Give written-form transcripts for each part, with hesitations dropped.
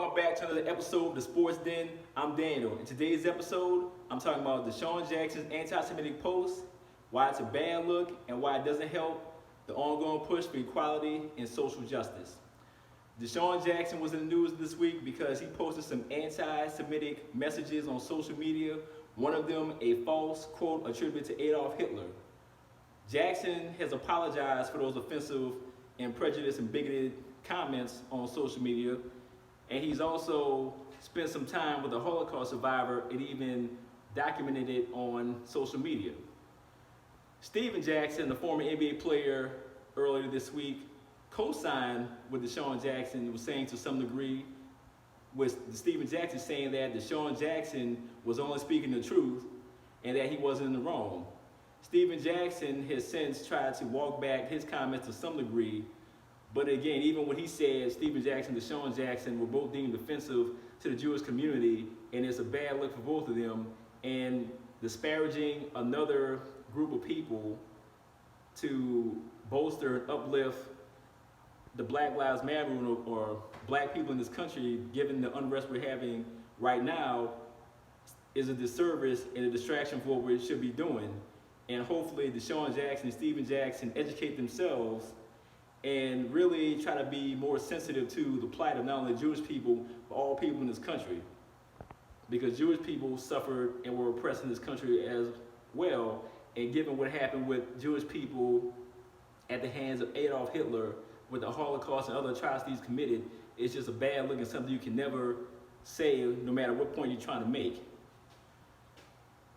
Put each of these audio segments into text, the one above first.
Welcome back to another episode of the Sports Den. I'm Daniel. In today's episode, I'm talking about DeSean Jackson's anti-Semitic post, why it's a bad look, and why it doesn't help the ongoing push for equality and social justice. DeSean Jackson was in the news this week because he posted some anti-Semitic messages on social media, one of them a false quote attributed to Adolf Hitler. Jackson has apologized for those offensive and prejudiced and bigoted comments on social media, and he's also spent some time with a Holocaust survivor and even documented it on social media. DeSean Jackson, the former NBA player, earlier this week co-signed with DeSean Jackson, was saying to some degree, with DeSean Jackson saying that DeSean Jackson was only speaking the truth and that he wasn't in the wrong. DeSean Jackson has since tried to walk back his comments to some degree, but again, even when he said DeSean Jackson, DeSean Jackson were both deemed offensive to the Jewish community, and it's a bad look for both of them, and disparaging another group of people to bolster and uplift the Black Lives Matter movement or black people in this country, given the unrest we're having right now, is a disservice and a distraction for what we should be doing. And hopefully DeSean Jackson and DeSean Jackson educate themselves and really try to be more sensitive to the plight of not only Jewish people, but all people in this country. Because Jewish people suffered and were oppressed in this country as well. And given what happened with Jewish people at the hands of Adolf Hitler, with the Holocaust and other atrocities committed, it's just a bad look and something you can never say no matter what point you're trying to make.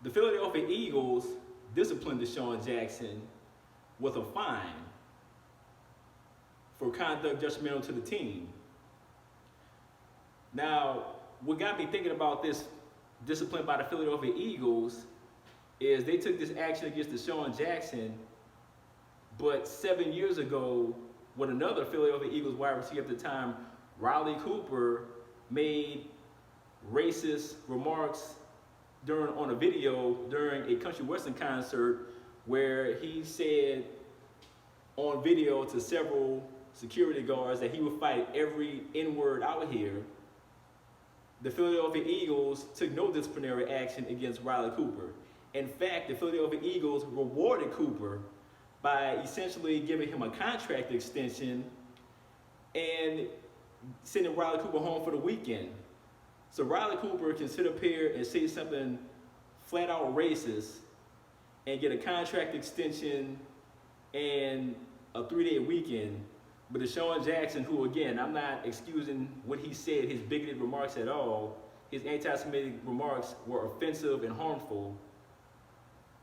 The Philadelphia Eagles disciplined DeSean Jackson with a fine for conduct detrimental to the team. Now, what got me thinking about this discipline by the Philadelphia Eagles is they took this action against DeSean Jackson, but 7 years ago, when another Philadelphia Eagles wide receiver at the time, Riley Cooper, made racist remarks on a video during a country western concert, where he said on video to several security guards that he would fight every N-word out here. The Philadelphia Eagles took no disciplinary action against Riley Cooper. In fact, the Philadelphia Eagles rewarded Cooper by essentially giving him a contract extension and sending Riley Cooper home for the weekend. So Riley Cooper can sit up here and say something flat out racist and get a contract extension and a 3-day weekend. But DeSean Jackson, who again, I'm not excusing what he said, his bigoted remarks at all, his anti-Semitic remarks were offensive and harmful.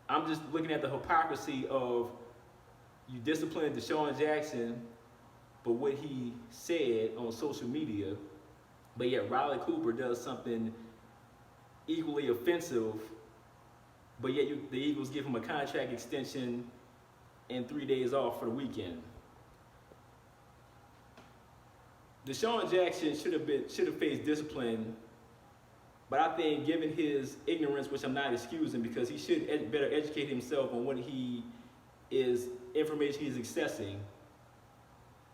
I'm just looking at the hypocrisy of you disciplined DeSean Jackson for what he said on social media, but yet Riley Cooper does something equally offensive, but yet the Eagles give him a contract extension and 3 days off for the weekend. DeSean Jackson should have faced discipline, but I think given his ignorance, which I'm not excusing because he should better educate himself on what information he's accessing,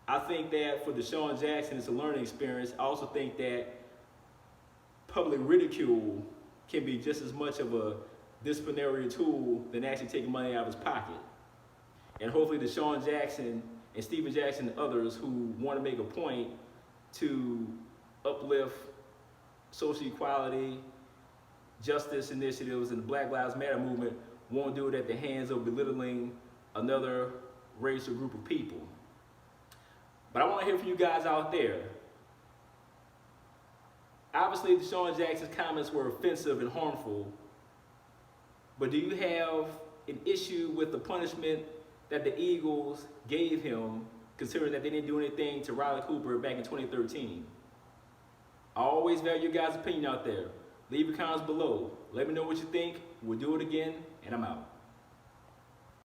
I think that for DeSean Jackson, it's a learning experience. I also think that public ridicule can be just as much of a disciplinary tool than actually taking money out of his pocket. And hopefully DeSean Jackson and DeSean Jackson and others who want to make a point to uplift social equality, justice initiatives, and the Black Lives Matter movement won't do it at the hands of belittling another race or group of people. But I want to hear from you guys out there. Obviously, DeSean Jackson's comments were offensive and harmful, but do you have an issue with the punishment that the Eagles gave him, considering that they didn't do anything to Riley Cooper back in 2013? I always value your guys' opinion out there. Leave your comments below. Let me know what you think. We'll do it again, and I'm out.